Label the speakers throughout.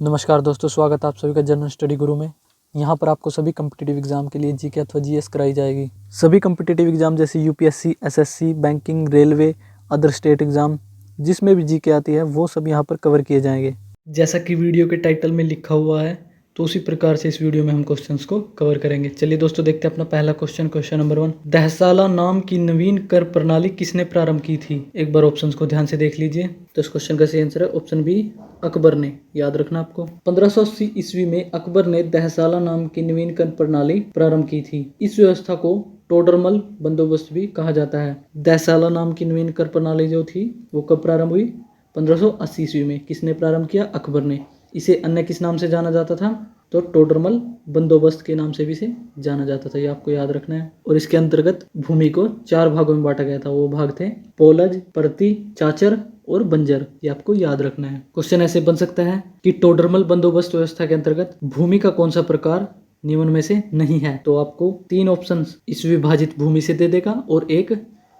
Speaker 1: नमस्कार दोस्तों, स्वागत है आप सभी का जनरल स्टडी गुरु में। यहाँ पर आपको सभी कम्पिटिटिव एग्जाम के लिए जीके अथवा जीएस कराई जाएगी। सभी कम्पिटिटिव एग्जाम जैसे UPSC, SSC, banking, railway, other state exam, जिसमें भी जीके आती है वो सब यहाँ पर कवर किए जाएंगे। जैसा कि वीडियो के टाइटल में लिखा हुआ है, तो उसी प्रकार से इस वीडियो में हम क्वेश्चंस को कवर करेंगे। चलिए दोस्तों, देखते हैं अपना पहला क्वेश्चन। क्वेश्चन नंबर 1, दहसाला नाम की नवीन कर प्रणाली किसने प्रारंभ की थी? एक बार ऑप्शंस को ध्यान से देख लीजिए। तो इस क्वेश्चन का सही आंसर है ऑप्शन बी, अकबर ने। याद रखना आपको। 1580 ईस्वी में अकबर ने दहसाला नाम की नवीन कर प्रणाली प्रारंभ की थी। इस व्यवस्था को टोडरमल बंदोबस्त भी कहा जाता है। दहसाला नाम की नवीन कर प्रणाली जो थी वो कब प्रारंभ हुई? 1580 ईस्वी में। किसने प्रारंभ किया? अकबर ने। इसे अन्य किस नाम से जाना जाता था? तो टोडरमल बंदोबस्त के नाम से भी इसे जाना जाता था। ये आपको याद रखना है। और इसके अंतर्गत भूमि को 4 भागों में बांटा गया था। वो भाग थे पोलज, परती, चाचर और बंजर। ये आपको याद रखना है। क्वेश्चन ऐसे बन सकता है कि टोडरमल बंदोबस्त व्यवस्था के अंतर्गत भूमि का कौन सा प्रकार निम्न में से नहीं है? तो आपको 3 ऑप्शन इस विभाजित भूमि से दे देगा और एक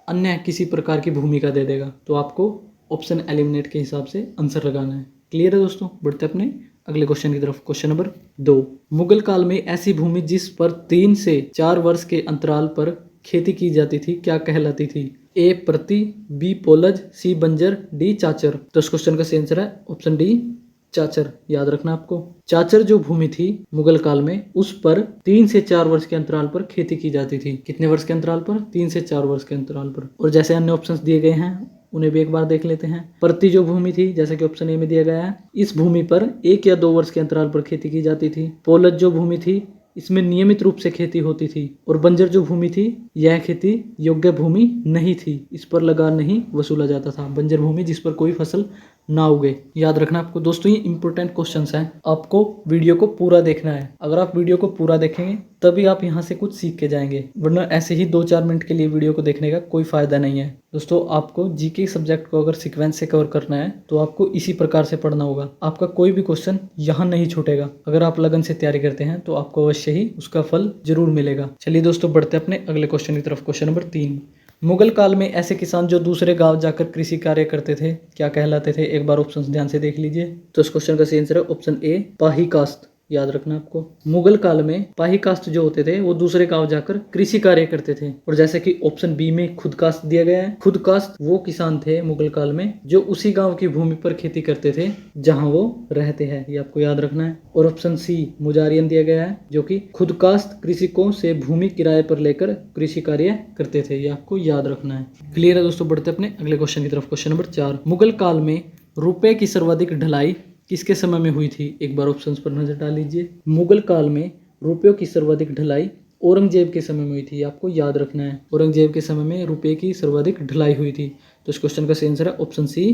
Speaker 1: अन्य किसी प्रकार की भूमि का दे देगा। तो आपको ऑप्शन एलिमिनेट के हिसाब से आंसर लगाना है। क्लियर है दोस्तों? बढ़ते अपने अगले क्वेश्चन की तरफ। क्वेश्चन नंबर 2, मुगल काल में ऐसी भूमि जिस पर 3 से 4 वर्ष के अंतराल पर खेती की जाती थी क्या कहलाती थी? ए प्रति, बी पोलज, सी बंजर, डी चाचर। तो इस क्वेश्चन का सही आंसर है ऑप्शन डी, चाचर। याद रखना आपको। चाचर जो भूमि थी मुगल काल में, उस पर 3 से 4 वर्ष के अंतराल पर खेती की जाती थी। कितने वर्ष के अंतराल पर? 3 से 4 वर्ष के अंतराल पर। और जैसे अन्य ऑप्शंस दिए गए हैं उन्हें भी एक बार देख लेते हैं। प्रति जो भूमि थी, जैसा कि ऑप्शन ए में दिया गया है, इस भूमि पर 1 या 2 वर्ष के अंतराल पर खेती की जाती थी। पोलज जो भूमि थी, इसमें नियमित रूप से खेती होती थी। और बंजर जो भूमि थी, यह खेती योग्य भूमि नहीं थी, इस पर लगान नहीं वसूला जाता था। बंजर भूमि जिस पर कोई फसल ना उगे। याद रखना आपको दोस्तों, ये इंपॉर्टेंट क्वेश्चंस हैं। आपको वीडियो को पूरा देखना है। अगर आप वीडियो को पूरा देखेंगे तभी आप यहाँ से कुछ सीख के जाएंगे, वरना ऐसे ही 2-4 मिनट के लिए वीडियो को देखने का कोई फायदा नहीं है। दोस्तों, आपको जीके सब्जेक्ट को अगर सीक्वेंस से कवर करना है तो आपको इसी प्रकार से पढ़ना होगा। आपका कोई भी क्वेश्चन यहाँ नहीं छूटेगा। अगर आप लगन से तैयारी करते हैं तो आपको अवश्य ही उसका फल जरूर मिलेगा। चलिए दोस्तों, बढ़ते अपने अगले क्वेश्चन की तरफ। क्वेश्चन नंबर 3, मुगल काल में ऐसे किसान जो दूसरे गांव जाकर कृषि कार्य करते थे क्या कहलाते थे? एक बार ऑप्शंस ध्यान से देख लीजिए। तो इस क्वेश्चन का सही आंसर है ऑप्शन ए, पाही कास्त। याद रखना आपको। मुगल काल में पाही कास्त जो होते थे वो दूसरे गांव जाकर कृषि कार्य करते थे। और जैसे कि ऑप्शन बी में खुद कास्त दिया गया है, खुद कास्त वो किसान थे मुगल काल में जो उसी गांव की भूमि पर खेती करते थे जहां वो रहते हैं। ये आपको याद रखना है। और ऑप्शन सी मुजारियन दिया गया है, जो कि खुद कास्त कृषकों से भूमि किराए पर लेकर कृषि कार्य करते थे। ये आपको याद रखना है। क्लियर है दोस्तों? बढ़ते अपने अगले क्वेश्चन की तरफ। क्वेश्चन नंबर 4, मुगल काल में रुपए की सर्वाधिक ढलाई किसके समय में हुई थी? एक बार ऑप्शंस पर नजर डाल लीजिए। मुगल काल में रुपयों की सर्वाधिक ढलाई औरंगजेब के समय में हुई थी। आपको याद रखना है। औरंगजेब के समय में रुपये की सर्वाधिक ढलाई हुई थी। तो इस क्वेश्चन का सही आंसर है ऑप्शन सी,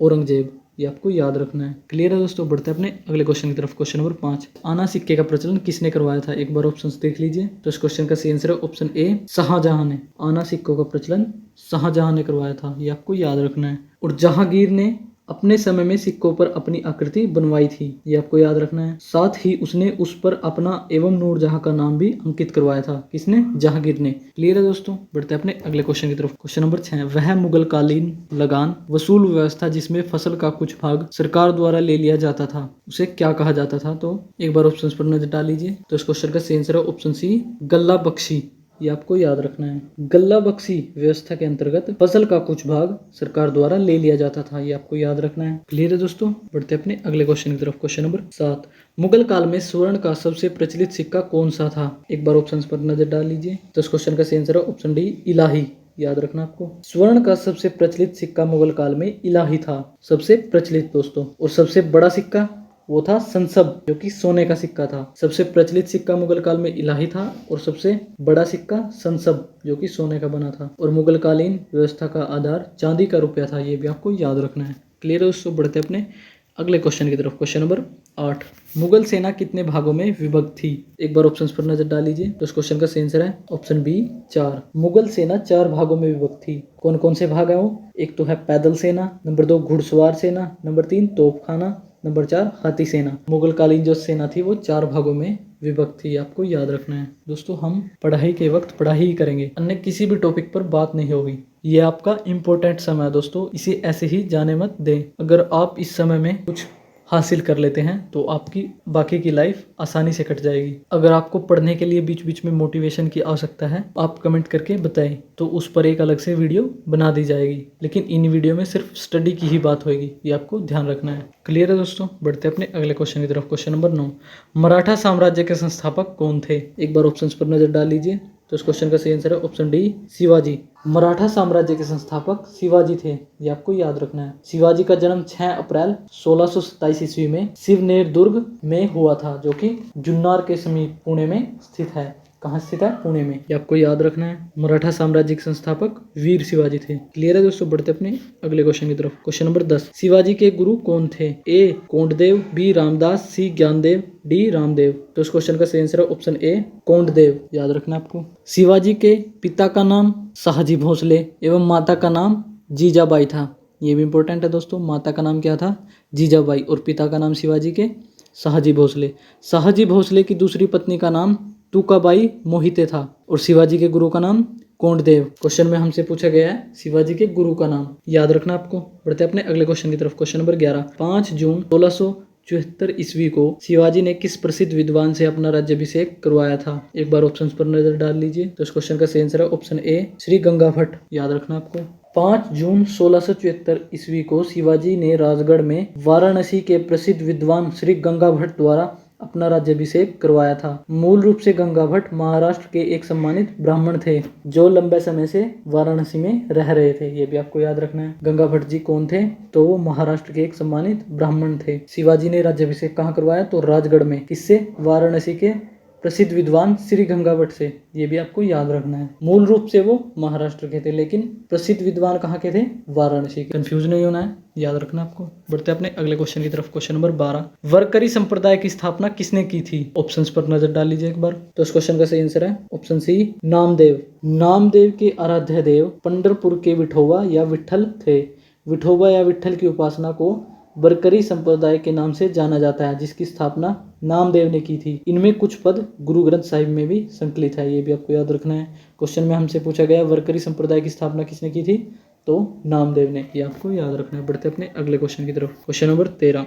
Speaker 1: औरंगजेब। ये आपको याद रखना है। क्लियर है दोस्तों? बढ़ते हैं अपने अगले क्वेश्चन की तरफ। क्वेश्चन नंबर 5, आना सिक्के का प्रचलन किसने करवाया था? एक बार ऑप्शंस देख लीजिए। तो इस क्वेश्चन का सही आंसर है ऑप्शन ए, शाहजहां ने। आना सिक्कों का प्रचलन शाहजहां ने करवाया था। ये आपको याद रखना है। और जहांगीर ने अपने समय में सिक्कों पर अपनी आकृति बनवाई थी। ये आपको याद रखना है। साथ ही उसने उस पर अपना एवं नूरजहां का नाम भी अंकित करवाया था। किसने? जहांगीर ने। क्लियर है दोस्तों? बढ़ते हैं अपने अगले क्वेश्चन की तरफ। क्वेश्चन नंबर 6, वह मुगल कालीन लगान वसूल व्यवस्था जिसमें फसल का कुछ भाग सरकार द्वारा ले लिया जाता था उसे क्या कहा जाता था? तो एक बार ऑप्शन पर नजर डाल लीजिए। तो इस क्वेश्चन का सही आंसर है ऑप्शन सी, गल्ला बख्शी। ये आपको याद रखना है। गल्ला बख्शी व्यवस्था के अंतर्गत फसल का कुछ भाग सरकार द्वारा ले लिया जाता था। ये आपको याद रखना है। क्लियर है दोस्तों? बढ़ते अपने अगले क्वेश्चन की तरफ। क्वेश्चन नंबर 7, मुगल काल में स्वर्ण का सबसे प्रचलित सिक्का कौन सा था? एक बार ऑप्शंस पर नजर डाल लीजिए। तो इस क्वेश्चन का सही आंसर है ऑप्शन डी, इलाही। याद रखना आपको। स्वर्ण का सबसे प्रचलित सिक्का मुगल काल में इलाही था। सबसे प्रचलित दोस्तों। और सबसे बड़ा सिक्का वो था संसब, जो कि सोने का सिक्का था। सबसे प्रचलित सिक्का मुगल काल में इलाही था और सबसे बड़ा सिक्का संसब, जो कि सोने का बना था। और मुगल कालीन व्यवस्था का आधार चांदी का रुपया था। ये भी आपको याद रखना है। क्लियर है दोस्तों? बढ़ते अपने अगले क्वेश्चन की तरफ। क्वेश्चन नंबर 8, मुगल सेना कितने भागों में विभक्त थी? एक बार ऑप्शंस पर नजर डाल लीजिए। तो इस क्वेश्चन का सही आंसर है ऑप्शन बी, 4। मुगल सेना 4 भागों में विभक्त थी। कौन कौन से भाग है वो? एक तो है पैदल सेना, नंबर 2 घुड़सवार सेना, नंबर 3 तोपखाना, नंबर 4 हाथी सेना। मुगल कालीन जो सेना थी वो 4 भागों में विभक्त थी। आपको याद रखना है दोस्तों। हम पढ़ाई के वक्त पढ़ाई ही करेंगे, अन्य किसी भी टॉपिक पर बात नहीं होगी। ये आपका इंपॉर्टेंट समय है दोस्तों, इसे ऐसे ही जाने मत दें। अगर आप इस समय में कुछ हासिल कर लेते हैं तो आपकी बाकी की लाइफ आसानी से कट जाएगी। अगर आपको पढ़ने के लिए बीच बीच में मोटिवेशन की आवश्यकता है, आप कमेंट करके बताएं तो उस पर एक अलग से वीडियो बना दी जाएगी। लेकिन इन वीडियो में सिर्फ स्टडी की ही बात होगी, ये आपको ध्यान रखना है। क्लियर है दोस्तों? बढ़ते अपने अगले क्वेश्चन की तरफ। क्वेश्चन नंबर 9, मराठा साम्राज्य के संस्थापक कौन थे? एक बार ऑप्शंस पर नजर डाल लीजिए। तो इस क्वेश्चन का सही आंसर है ऑप्शन डी, शिवाजी। मराठा साम्राज्य के संस्थापक शिवाजी थे, ये आपको याद रखना है। शिवाजी का जन्म 6 अप्रैल 1627 ईस्वी में शिवनेर दुर्ग में हुआ था, जो कि जुन्नर के समीप पुणे में स्थित है। कहाँ स्थित है? पुणे में। ये आपको याद रखना है। मराठा साम्राज्य के संस्थापक वीर शिवाजी थे। क्लियर है दोस्तों? बढ़ते अपने अगले क्वेश्चन की तरफ। क्वेश्चन नंबर 10, शिवाजी के गुरु कौन थे? ए कोंडदेव, बी रामदास, सी ज्ञानदेव, डी रामदेव। तो इस क्वेश्चन का सही आंसर है ऑप्शन ए, कोंडदेव। याद रखना आपको। शिवाजी के पिता का नाम शाहजी भोसले एवं माता का नाम जीजाबाई था। ये भी इंपॉर्टेंट है दोस्तों। माता का नाम क्या था? जीजाबाई, और पिता का नाम शिवाजी के शाहजी भोसले। शाहजी भोसले की दूसरी पत्नी का नाम तुकाबाई मोहिते था, और शिवाजी के गुरु का नाम कोंडदेव। क्वेश्चन में हमसे पूछा गया है शिवाजी के गुरु का नाम, याद रखना आपको। बढ़ते अपने अगले क्वेश्चन की तरफ। क्वेश्चन नंबर 11, 5 जून 1674 ईस्वी को शिवाजी ने किस प्रसिद्ध विद्वान से अपना राज्याभिषेक करवाया था? एक बार ऑप्शंस पर नजर डाल लीजिए। तो इस क्वेश्चन का सही आंसर है ऑप्शन ए, श्री गंगा भट्ट। याद रखना आपको। 5 जून 1674 ईस्वी को शिवाजी ने राजगढ़ में वाराणसी के प्रसिद्ध विद्वान श्री गंगा भट्ट द्वारा अपना राज्याभिषेक करवाया था। मूल रूप से गंगा भट्ट महाराष्ट्र के एक सम्मानित ब्राह्मण थे, जो लंबे समय से वाराणसी में रह रहे थे। ये भी आपको याद रखना है। गंगा भट्ट जी कौन थे? तो वो महाराष्ट्र के एक सम्मानित ब्राह्मण थे। शिवाजी ने राज्याभिषेक कहाँ करवाया? तो राजगढ़ में। किससे? वाराणसी के प्रसिद्ध विद्वान श्री गंगा भट्ट से। ये भी आपको याद रखना है। मूल रूप से वो महाराष्ट्र के थे, लेकिन प्रसिद्ध विद्वान कहाँ के थे? वाराणसी के। कंफ्यूज नहीं होना है, याद रखना आपको। बढ़ते अपने अगले क्वेश्चन की तरफ। क्वेश्चन नंबर 12, वरकरी संप्रदाय की स्थापना किसने की थी? ऑप्शंस पर नजर डाल लीजिए एक बार। तो इस क्वेश्चन का सही आंसर है ऑप्शन सी, नामदेव। नामदेव के आराध्य देव पंढरपुर के विठोबा या विठल थे। विठोबा या विठल की उपासना को वरकरी संप्रदाय के नाम से जाना जाता है, जिसकी स्थापना नामदेव ने की थी। इनमें कुछ पद गुरु ग्रंथ साहिब में भी संकलित है, ये भी आपको याद रखना है। क्वेश्चन में हमसे पूछा गया वरकरी संप्रदाय की स्थापना किसने की थी? तो नामदेव ने। ये आपको याद रखना है। बढ़ते अपने अगले क्वेश्चन की तरफ। क्वेश्चन नंबर 13,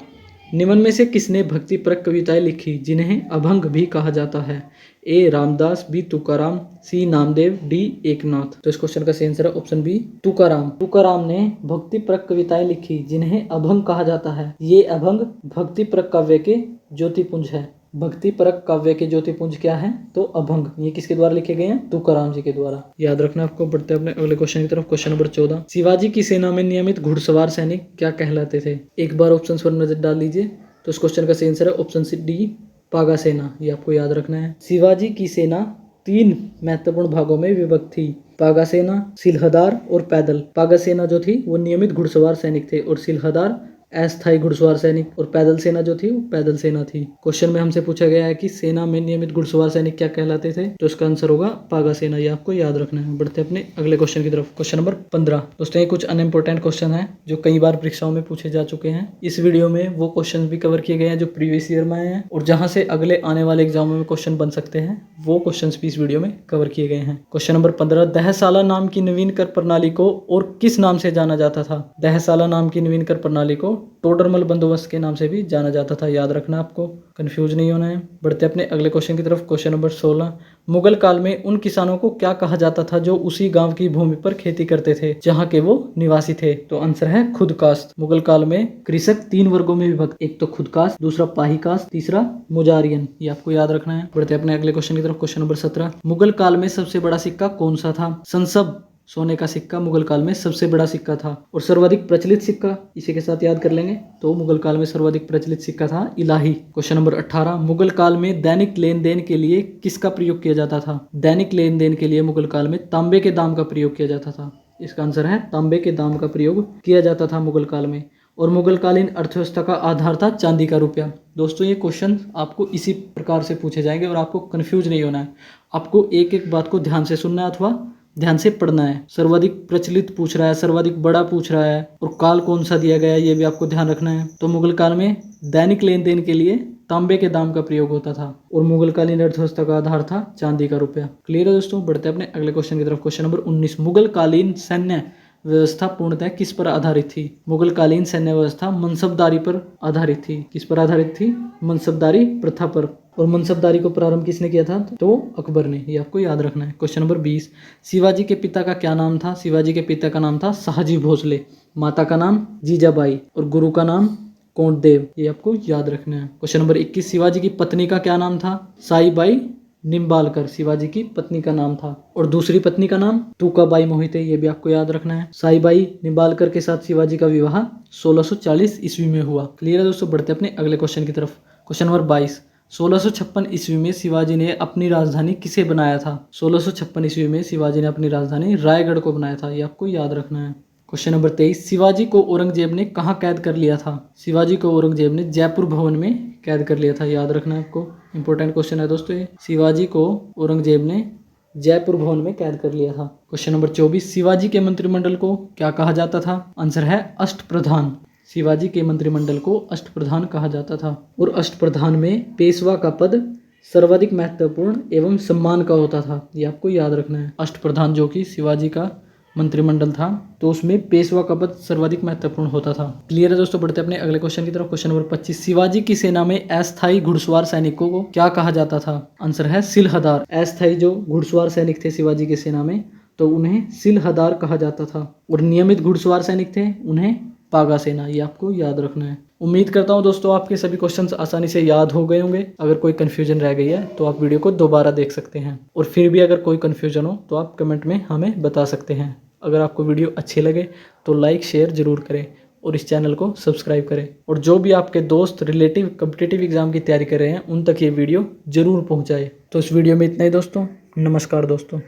Speaker 1: निम्न में से किसने भक्तिपरक कविताएं लिखी जिन्हें अभंग भी कहा जाता है? ए रामदास, बी तुकाराम, सी नामदेव, डी एकनाथ। तो इस क्वेश्चन का सही आंसर है ऑप्शन बी, तुकाराम। तुकाराम ने भक्तिपरक कविताएं लिखी जिन्हें अभंग कहा जाता है। ये अभंग भक्तिपरक काव्य के ज्योतिपुंज है। भक्तिपरक काव्य के ज्योतिपुंज क्या है? तो अभंग। ये किसके द्वारा लिखे गए हैं? तुकाराम जी के द्वारा। याद रखना आपको। बढ़ते अपने अगले क्वेश्चन की तरफ। क्वेश्चन नंबर 14, शिवाजी की सेना में नियमित घुड़सवार सैनिक क्या कहलाते थे? एक बार ऑप्शंस पर नजर डाल लीजिए। तो इस क्वेश्चन का सही आंसर है ऑप्शन सी, डी पागा सेना। ये आपको याद रखना है। शिवाजी की सेना 3 महत्वपूर्ण भागों में विभक्त थी, पागा सेना, सिलहदार और पैदल। पागा सेना जो थी वो नियमित घुड़सवार सैनिक थे, और सिलहदार अस्थायी घुड़सवार सैनिक, और पैदल सेना जो थी वो पैदल सेना थी। क्वेश्चन में हमसे पूछा गया है कि सेना में नियमित घुड़सवार सैनिक क्या कहलाते थे? तो इसका आंसर होगा पागा सेना। ये आपको याद रखना है। बढ़ते अपने अगले क्वेश्चन की तरफ। Question number 15। दोस्तों ये कुछ अनइम्पोर्टेंट क्वेश्चन है जो कई बार परीक्षाओं में पूछे जा चुके हैं। इस वीडियो में वो क्वेश्चन भी कवर किए गए हैं जो प्रीवियस ईयर में आए हैं, और जहां से अगले आने वाले एग्जामों में क्वेश्चन बन सकते हैं, वो क्वेश्चन भी इस वीडियो में कवर किए गए हैं। क्वेश्चन नंबर 15, दहसाला नाम की नवीन कर प्रणाली को और किस नाम से जाना जाता था? दहसाला नाम की नवीन कर प्रणाली को टोडरमल बंदोबस्त के नाम से भी जाना जाता था। याद रखना आपको, कंफ्यूज नहीं होना है। बढ़ते अपने अगले क्वेश्चन की तरफ। क्वेश्चन नंबर 16, मुगल काल में उन किसानों को क्या कहा जाता था जो उसी गांव की भूमि पर खेती करते थे जहां के वो निवासी थे? तो आंसर है खुदकास्ट। मुगल काल में कृषक 3 वर्गों में विभक्त, एक तो खुदकास्ट, दूसरा पाहीकास्ट, तीसरा मुजारियन। ये आपको याद रखना है। बढ़ते अपने अगले क्वेश्चन की तरफ। क्वेश्चन नंबर 17, मुगल काल में सबसे बड़ा सिक्का कौन सा था? संसब सोने का सिक्का मुगल काल में सबसे बड़ा सिक्का था। और सर्वाधिक प्रचलित सिक्का इसी के साथ याद कर लेंगे, तो मुगल काल में सर्वाधिक प्रचलित सिक्का था इलाही। क्वेश्चन नंबर 18, मुगल काल में दैनिक लेन देन के लिए किसका प्रयोग किया जाता था? दैनिक लेन देन के लिए मुगल काल में तांबे के दाम का प्रयोग किया जाता था। इसका आंसर है तांबे के दाम का प्रयोग किया जाता था मुगल काल में। और मुगल कालीन अर्थव्यवस्था का आधार था चांदी का रुपया। दोस्तों ये क्वेश्चन आपको इसी प्रकार से पूछे जाएंगे और आपको कंफ्यूज नहीं होना है। आपको एक एक बात को ध्यान से सुनना है अथवा ध्यान से पढ़ना है। सर्वाधिक प्रचलित पूछ रहा है, सर्वाधिक बड़ा पूछ रहा है, और काल कौन सा दिया गया है ये भी आपको ध्यान रखना है। तो मुगल काल में दैनिक लेन देन के लिए तांबे के दाम का प्रयोग होता था, और मुगल कालीन अर्थव्यवस्था का आधार था चांदी का रुपया। क्लियर है दोस्तों? बढ़ते हैं अपने अगले क्वेश्चन की तरफ। क्वेश्चन नंबर 19, मुगल कालीन सैन्य व्यवस्था पूर्णतः किस पर आधारित थी? मुगलकालीन सैन्य व्यवस्था मनसबदारी पर आधारित थी। किस पर आधारित थी? मनसबदारी प्रथा पर। और मनसबदारी को प्रारंभ किसने किया था? तो अकबर ने। ये आपको याद रखना है। क्वेश्चन नंबर 20, शिवाजी के पिता का क्या नाम था? शिवाजी के पिता का नाम था शाहजी भोसले, माता का नाम जीजाबाई और गुरु का नाम कोंडदेव। ये आपको याद रखना है। क्वेश्चन नंबर 21, शिवाजी की पत्नी का क्या नाम था? साईबाई निम्बालकर शिवाजी की पत्नी का नाम था। और दूसरी पत्नी का नाम तुकाबाई मोहिते। ये भी आपको याद रखना है। साईबाई निम्बालकर के साथ शिवाजी का विवाह 1640 ईस्वी में हुआ। क्लियर है दोस्तों? बढ़ते अपने अगले क्वेश्चन की तरफ। क्वेश्चन नंबर 22, 1656 ईस्वी में शिवाजी ने अपनी राजधानी किसे बनाया था? 1656 ईस्वी में शिवाजी ने अपनी राजधानी रायगढ़ को बनाया था। ये आपको याद रखना है। क्वेश्चन नंबर 23, शिवाजी को औरंगजेब ने कहाँ कैद कर लिया था? शिवाजी को औरंगजेब ने जयपुर भवन में कैद कर लिया था। याद रखना है आपको। इंपॉर्टेंट क्वेश्चन है दोस्तों ये। शिवाजी को औरंगजेब ने जयपुर भवन में कैद कर लिया था। क्वेश्चन नंबर 24, शिवाजी के मंत्रिमंडल को क्या कहा जाता था? आंसर है अष्टप्रधान। शिवाजी के मंत्रिमंडल को अष्टप्रधान कहा जाता था। और अष्टप्रधान में पेशवा का पद सर्वाधिक महत्वपूर्ण एवं सम्मान का होता था। ये आपको याद रखना है। अष्टप्रधान जो कि शिवाजी का मंत्रिमंडल था, तो उसमें पेशवा का पद सर्वाधिक महत्वपूर्ण होता था। क्लियर है दोस्तों? बढ़ते अपने अगले क्वेश्चन की तरफ। क्वेश्चन नंबर 25, शिवाजी की सेना में अस्थायी घुड़सवार सैनिकों को क्या कहा जाता था? आंसर है सिलहदार। अस्थायी जो घुड़सवार सैनिक थे शिवाजी की सेना में, तो उन्हें सिलहदार कहा जाता था। और नियमित घुड़सवार सैनिक थे, उन्हें पागा सेना। ये आपको याद रखना है। उम्मीद करता हूं दोस्तों आपके सभी क्वेश्चंस आसानी से याद हो गए होंगे। अगर कोई कंफ्यूजन रह गई है तो आप वीडियो को दोबारा देख सकते हैं। और फिर भी अगर कोई कंफ्यूजन हो तो आप कमेंट में हमें बता सकते हैं। अगर आपको वीडियो अच्छी लगे तो लाइक शेयर जरूर करें और इस चैनल को सब्सक्राइब करें। और जो भी आपके दोस्त रिलेटिव कॉम्पिटिटिव एग्जाम की तैयारी कर रहे हैं उन तक ये वीडियो जरूर पहुंचाए। तो इस वीडियो में इतना ही दोस्तों। नमस्कार दोस्तों।